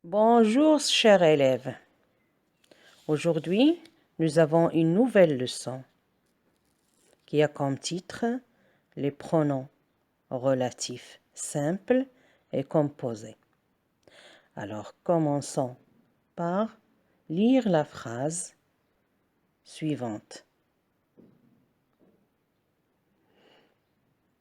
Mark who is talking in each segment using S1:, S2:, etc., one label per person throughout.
S1: Bonjour, chers élèves. Aujourd'hui, nous avons une nouvelle leçon qui a comme titre les pronoms relatifs simples et composés. Alors, commençons par lire la phrase suivante.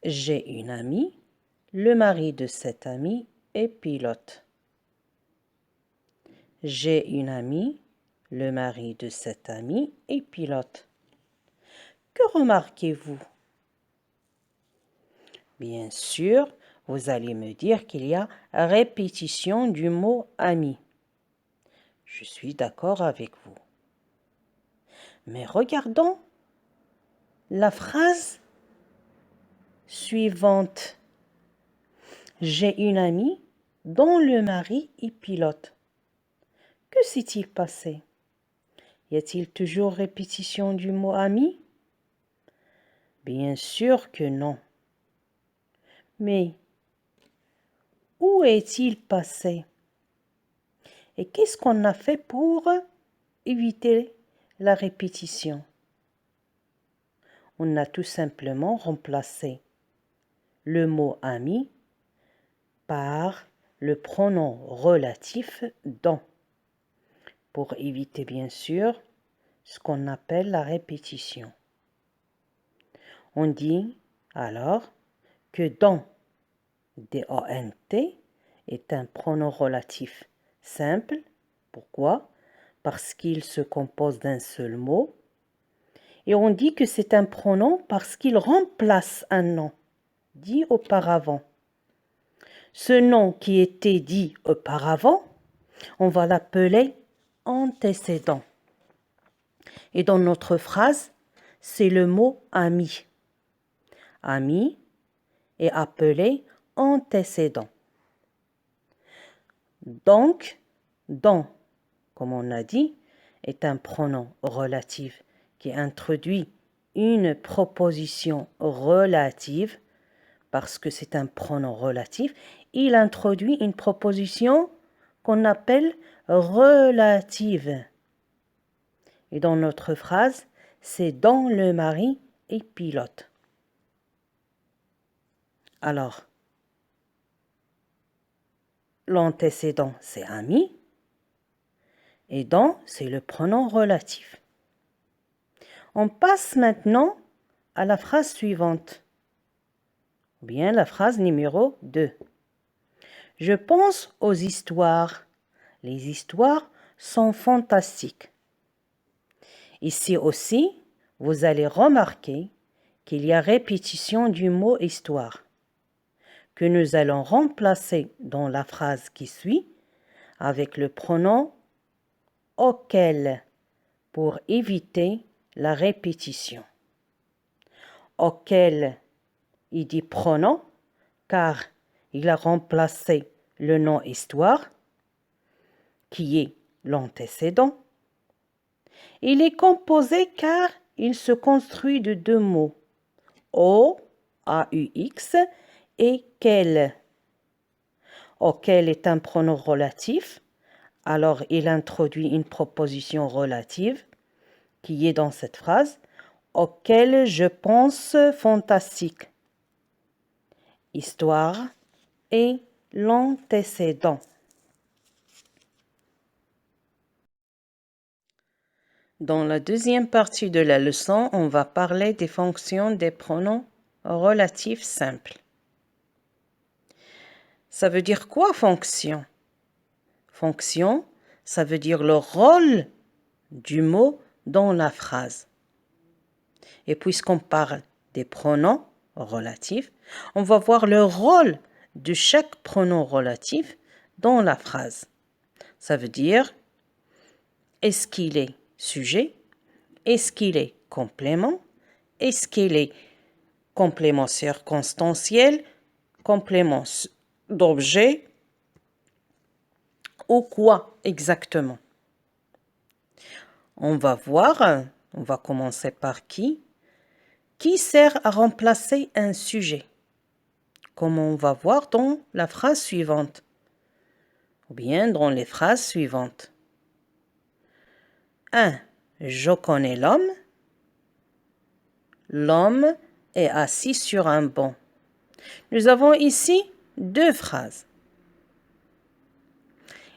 S1: J'ai une amie, le mari de cette amie est pilote. J'ai une amie, le mari de cette amie est pilote. Que remarquez-vous? Bien sûr, vous allez me dire qu'il y a répétition du mot ami. Je suis d'accord avec vous. Mais regardons la phrase suivante. J'ai une amie dont le mari est pilote. Que s'est-il passé? Y a-t-il toujours répétition du mot ami? Bien sûr que non. Mais où est-il passé? Et qu'est-ce qu'on a fait pour éviter la répétition? On a tout simplement remplacé le mot ami par le pronom relatif dans, pour éviter bien sûr ce qu'on appelle la répétition. On dit alors que dans, D-O-N-T, est un pronom relatif simple. Pourquoi? Parce qu'il se compose d'un seul mot. Et on dit que c'est un pronom parce qu'il remplace un nom dit auparavant. Ce nom qui était dit auparavant, on va l'appeler antécédent. Et dans notre phrase, c'est le mot ami. Ami est appelé antécédent. Donc, dans, comme on a dit, est un pronom relatif qui introduit une proposition relative parce que c'est un pronom relatif. Il introduit une proposition qu'on appelle relative. Et dans notre phrase, c'est dont le mari est pilote. Alors, l'antécédent, c'est ami. Et dont, c'est le pronom relatif. On passe maintenant à la phrase suivante. Ou bien la phrase numéro 2. Je pense aux histoires. Les histoires sont fantastiques. Ici aussi, vous allez remarquer qu'il y a répétition du mot histoire, que nous allons remplacer dans la phrase qui suit avec le pronom auquel pour éviter la répétition. Auquel, il dit pronom car il a remplacé le nom histoire qui est l'antécédent. Il est composé car il se construit de deux mots, au, A-U-X, et quel. Auquel est un pronom relatif, alors il introduit une proposition relative qui est dans cette phrase, auquel je pense fantastique. Histoire et l'antécédent. Dans la deuxième partie de la leçon, on va parler des fonctions des pronoms relatifs simples. Ça veut dire quoi, fonction? Fonction, ça veut dire le rôle du mot dans la phrase. Et puisqu'on parle des pronoms relatifs, on va voir le rôle de chaque pronom relatif dans la phrase. Ça veut dire, est-ce qu'il est sujet? Est-ce qu'il est complément? Est-ce qu'il est complément circonstanciel? Complément d'objet? Ou quoi exactement? On va voir, on va commencer par qui? Qui sert à remplacer un sujet? Comme on va voir dans la phrase suivante. ou bien dans les phrases suivantes. 1. Je connais l'homme. L'homme est assis sur un banc. Nous avons ici deux phrases.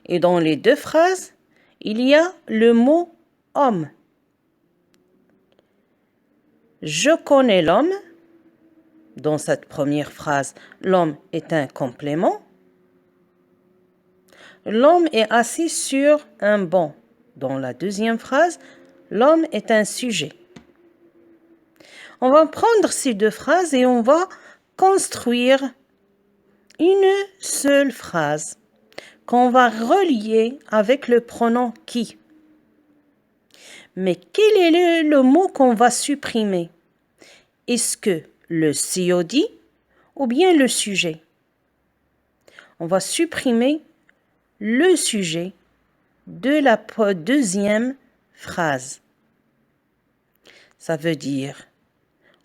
S1: Et dans les deux phrases, il y a le mot homme. Je connais l'homme. Dans cette première phrase, l'homme est un complément. L'homme est assis sur un banc. Dans la deuxième phrase, l'homme est un sujet. On va prendre ces deux phrases et on va construire une seule phrase qu'on va relier avec le pronom qui. Mais quel est le mot qu'on va supprimer? Est-ce que le COD ou bien le sujet? On va supprimer le sujet de la deuxième phrase. Ça veut dire,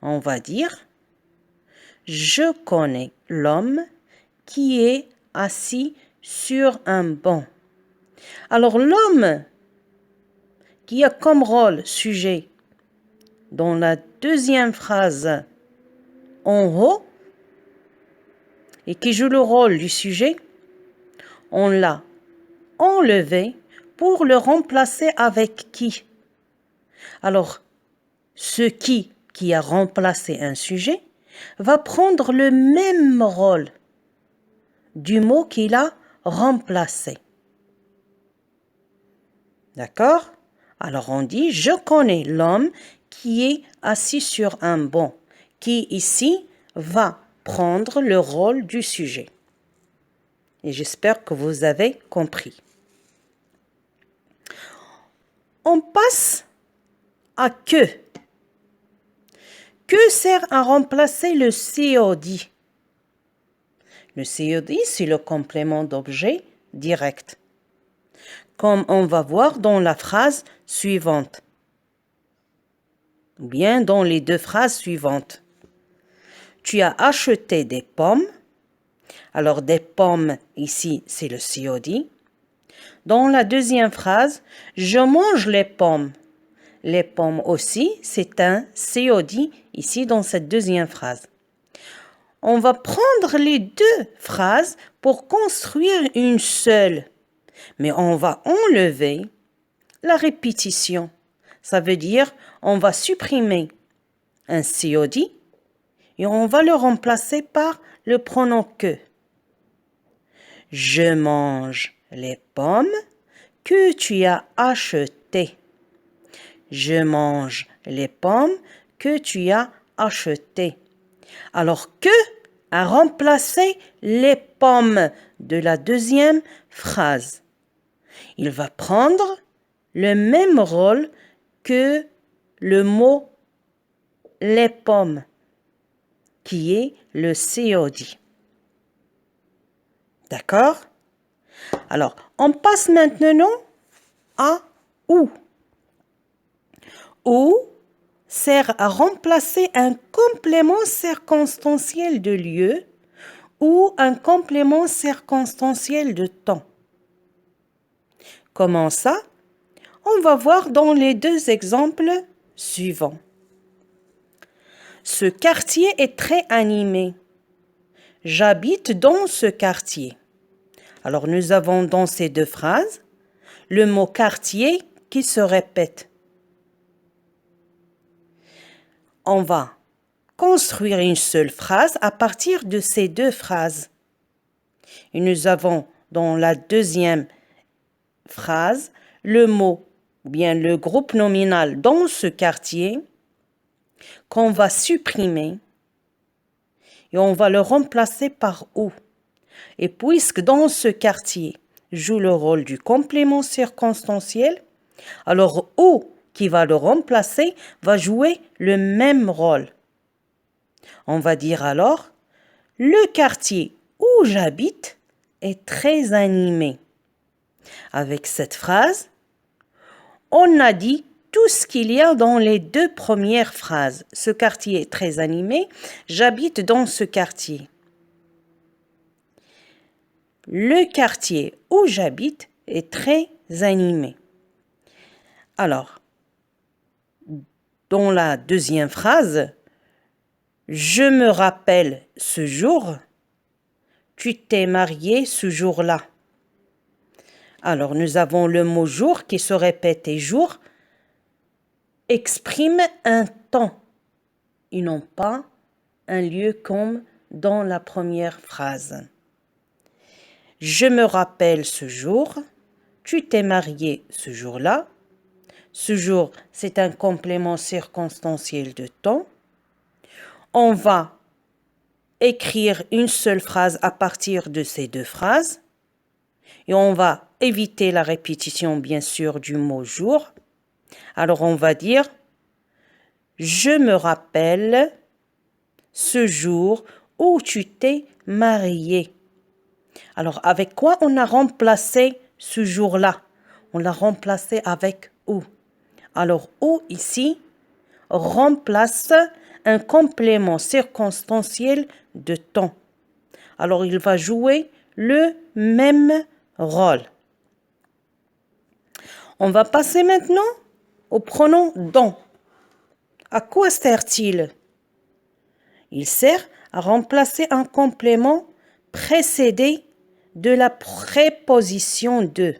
S1: on va dire, je connais l'homme qui est assis sur un banc. Alors l'homme qui a comme rôle sujet dans la deuxième phrase en haut et qui joue le rôle du sujet, on l'a enlevé pour le remplacer avec qui? Alors, ce qui a remplacé un sujet va prendre le même rôle du mot qu'il a remplacé. D'accord? Alors on dit, je connais l'homme qui est assis sur un banc, qui ici va prendre le rôle du sujet. Et j'espère que vous avez compris. On passe à que. Que sert à remplacer le COD? Le COD, c'est le complément d'objet direct, comme on va voir dans la phrase suivante, ou bien dans les deux phrases suivantes. Tu as acheté des pommes. Alors, des pommes, ici, c'est le COD. Dans la deuxième phrase, je mange les pommes. Les pommes aussi, c'est un COD, ici, dans cette deuxième phrase. On va prendre les deux phrases pour construire une seule. Mais on va enlever la répétition. Ça veut dire, on va supprimer un COD et on va le remplacer par le pronom que. Je mange les pommes que tu as achetées. Je mange les pommes que tu as achetées. Alors que a remplacé les pommes de la deuxième phrase. Il va prendre le même rôle que le mot les pommes, qui est le COD. D'accord? Alors, on passe maintenant à où. Où sert à remplacer un complément circonstanciel de lieu ou un complément circonstanciel de temps. Comment ça? On va voir dans les deux exemples suivants. Ce quartier est très animé. J'habite dans ce quartier. Alors nous avons dans ces deux phrases le mot quartier qui se répète. On va construire une seule phrase à partir de ces deux phrases. Et nous avons dans la deuxième phrase le mot, ou bien le groupe nominal dans ce quartier qu'on va supprimer et on va le remplacer par où. Et puisque dans ce quartier joue le rôle du complément circonstanciel, alors où qui va le remplacer va jouer le même rôle. On va dire alors, le quartier où j'habite est très animé. Avec cette phrase, on a dit tout ce qu'il y a dans les deux premières phrases. Ce quartier est très animé, j'habite dans ce quartier. le quartier où j'habite est très animé. Alors, dans la deuxième phrase, je me rappelle ce jour, tu t'es marié ce jour-là. Alors, nous avons le mot jour qui se répète et jour exprime un temps et non pas un lieu comme dans la première phrase. Je me rappelle ce jour, tu t'es marié ce jour-là. Ce jour, c'est un complément circonstanciel de temps. On va écrire une seule phrase à partir de ces deux phrases. Et on va éviter la répétition, bien sûr, du mot jour. Alors, on va dire « Je me rappelle ce jour où tu t'es marié ». Alors, avec quoi on a remplacé ce jour-là? On l'a remplacé avec « où ». Alors, « où » ici remplace un complément circonstanciel de temps. Alors, il va jouer le même rôle. On va passer maintenant au pronom « dont ». À quoi sert-il? Il sert à remplacer un complément précédé de la préposition de.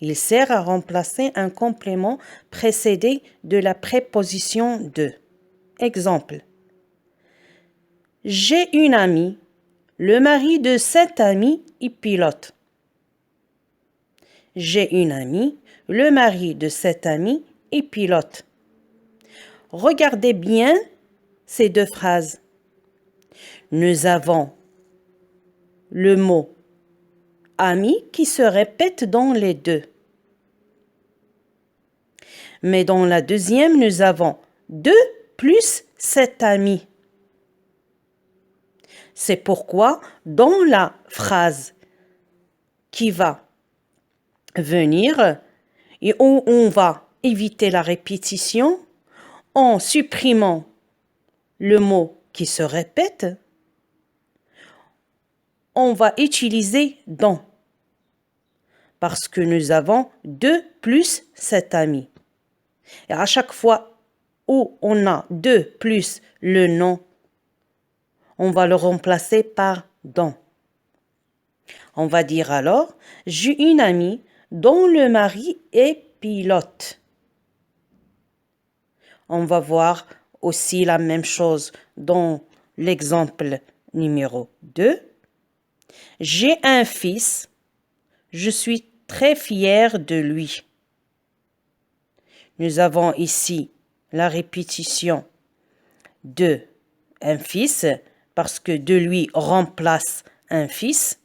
S1: Il sert à remplacer un complément précédé de la préposition de. Exemple. J'ai une amie. Le mari de cette amie est pilote. J'ai une amie. Le mari de cette amie est pilote. Regardez bien ces deux phrases. Nous avons le mot ami qui se répète dans les deux. Mais dans la deuxième, nous avons deux plus cet ami. C'est pourquoi dans la phrase qui va venir et où on va éviter la répétition en supprimant le mot qui se répète, on va utiliser « dont » parce que nous avons deux plus cet ami. Et à chaque fois où on a deux plus le nom, on va le remplacer par « dont ». On va dire alors « J'ai une amie dont le mari est pilote ». On va voir aussi la même chose dans l'exemple numéro 2. J'ai un fils, je suis très fière de lui. Nous avons ici la répétition de un fils parce que de lui remplace un fils.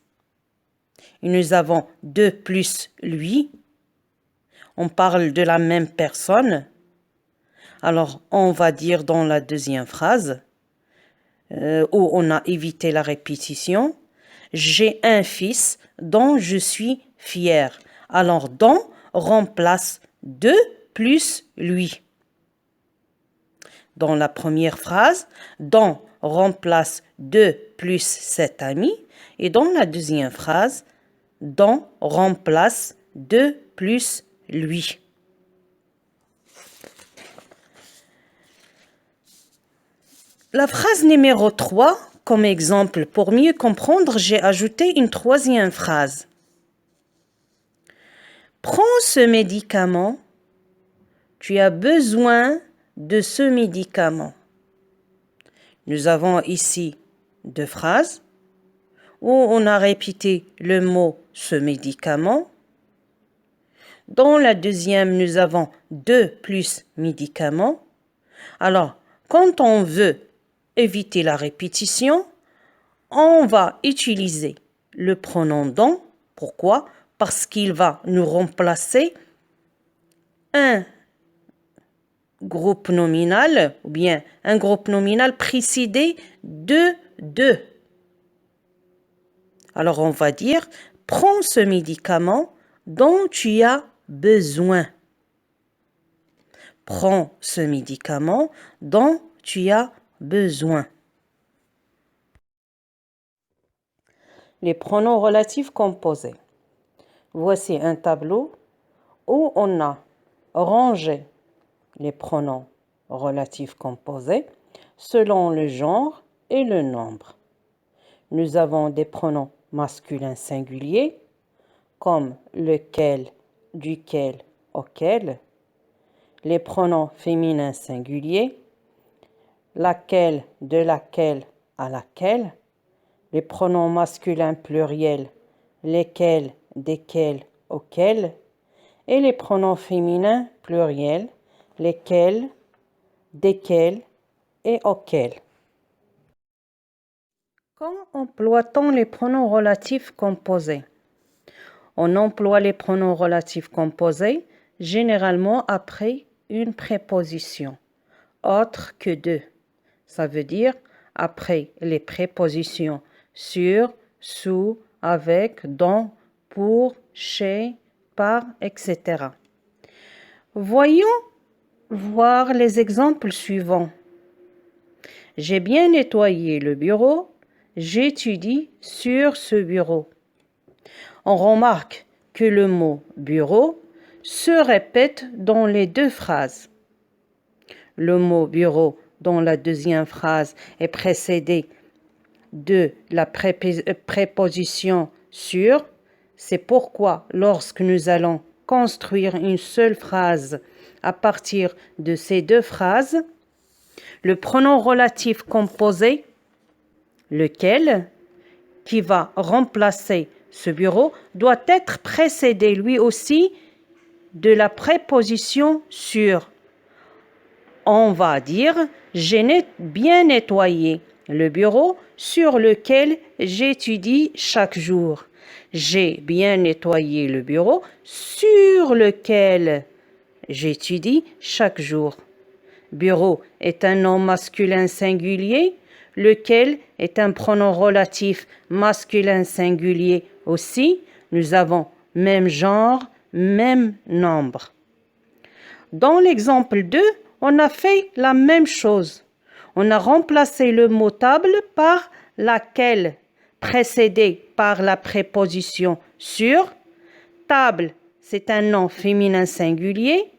S1: Et nous avons de plus lui. On parle de la même personne. Alors, on va dire dans la deuxième phrase, où on a évité la répétition, j'ai un fils dont je suis fière. Alors, dont remplace de plus lui. Dans la première phrase, dont remplace de plus cet ami. Et dans la deuxième phrase, dont remplace de plus lui. La phrase numéro 3, comme exemple, pour mieux comprendre, j'ai ajouté une troisième phrase. Prends ce médicament, tu as besoin de ce médicament. Nous avons ici deux phrases où on a répété le mot « ce médicament ». Dans la deuxième, nous avons « de » plus « médicament ». Alors, quand on veut éviter la répétition, on va utiliser le pronom « dont ». Pourquoi? Parce qu'il va nous remplacer un groupe nominal ou bien un groupe nominal précédé de « de ». Alors, on va dire « Prends ce médicament dont tu as besoin ». Prends ce médicament dont tu as besoin. les pronoms relatifs composés. Voici un tableau où on a rangé les pronoms relatifs composés selon le genre et le nombre. Nous avons des pronoms masculins singuliers comme lequel, duquel, auquel, les pronoms féminins singuliers, laquelle, de laquelle, à laquelle, les pronoms masculins pluriels, lesquels, desquels, auxquels, et les pronoms féminins pluriels, lesquels, desquels et auxquels. Quand emploie-t-on les pronoms relatifs composés? On emploie les pronoms relatifs composés généralement après une préposition autre que de. Ça veut dire après les prépositions sur, sous, avec, dans, pour, chez, par, etc. Voyons voir les exemples suivants. J'ai bien nettoyé le bureau, j'étudie sur ce bureau. On remarque que le mot bureau se répète dans les deux phrases. Le mot bureau dans la deuxième phrase est précédé de la préposition sur. C'est pourquoi lorsque nous allons construire une seule phrase à partir de ces deux phrases, le pronom relatif composé, lequel, qui va remplacer ce bureau, doit être précédé lui aussi de la préposition sur. On va dire « J'ai bien nettoyé le bureau sur lequel j'étudie chaque jour. » J'ai bien nettoyé le bureau sur lequel j'étudie chaque jour. Bureau est un nom masculin singulier, lequel est un pronom relatif masculin singulier aussi. Nous avons même genre, même nombre. Dans l'exemple 2, on a fait la même chose. On a remplacé le mot table par laquelle, précédé par la préposition sur. Table, c'est un nom féminin singulier.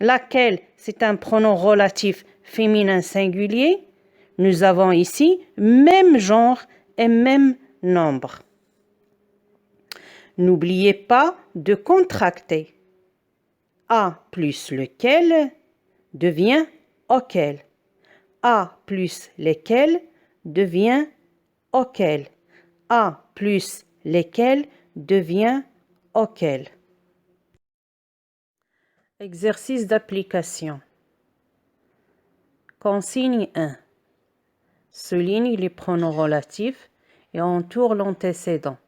S1: Laquelle, c'est un pronom relatif féminin singulier. Nous avons ici même genre et même nombre. N'oubliez pas de contracter. A plus lequel devient auquel. A plus lesquels devient auquel. A plus lesquels devient auquel. Exercice d'application. Consigne 1. Souligne les pronoms relatifs et entoure l'antécédent.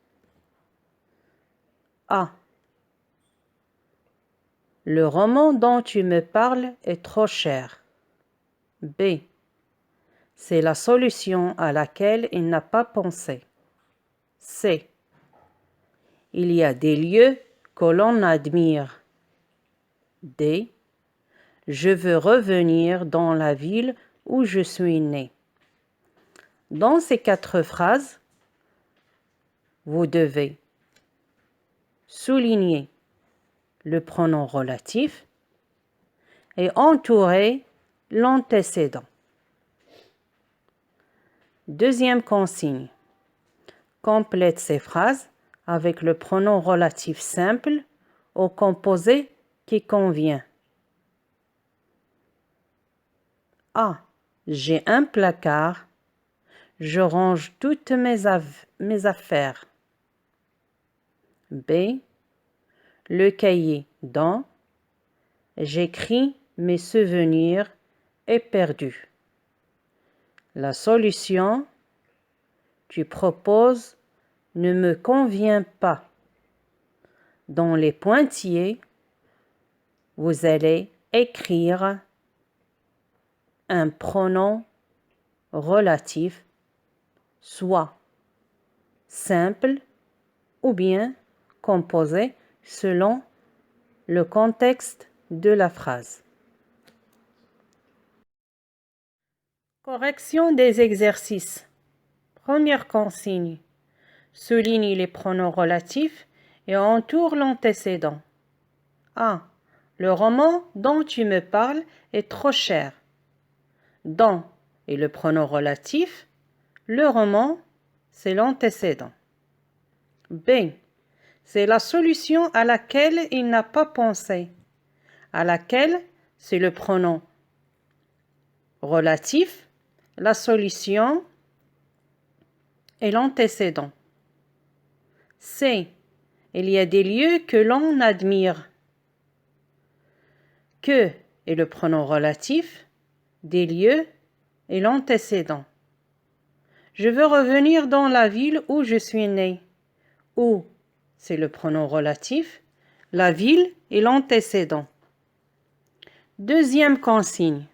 S1: A. Le roman dont tu me parles est trop cher. B. C'est la solution à laquelle il n'a pas pensé. C. Il y a des lieux que l'on admire. D. Je veux revenir dans la ville où je suis né. Dans ces 4 phrases, vous devez souligner le pronom relatif et entourer l'antécédent. Deuxième consigne. Complète ces phrases avec le pronom relatif simple au composé qui convient. A. J'ai un placard. Je range toutes mes affaires. B. Le cahier dans. J'écris mes souvenirs est perdu. La solution tu proposes ne me convient pas. Dans les pointillés, vous allez écrire un pronom relatif, soit simple ou bien composé selon le contexte de la phrase. Correction des exercices. Première consigne. souligne les pronoms relatifs et entoure l'antécédent. A. Le roman dont tu me parles est trop cher. Dont est le pronom relatif. Le roman, c'est l'antécédent. B. C'est la solution à laquelle il n'a pas pensé. À laquelle, c'est le pronom relatif, la solution et l'antécédent. C. Il y a des lieux que l'on admire. Que est le pronom relatif, des lieux et l'antécédent. Je veux revenir dans la ville où je suis né. Où, c'est le pronom relatif, la ville et l'antécédent. Deuxième consigne.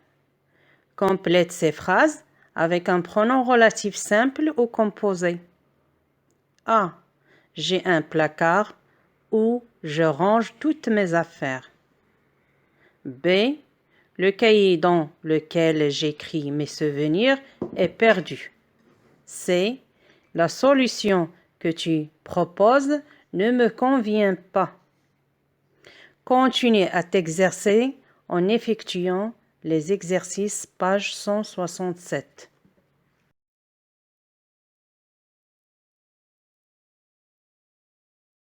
S1: Complète ces phrases avec un pronom relatif simple ou composé. A. J'ai un placard où je range toutes mes affaires. B. Le cahier dans lequel j'écris mes souvenirs est perdu. C. La solution que tu proposes ne me convient pas. Continue à t'exercer en effectuant les exercices page 167.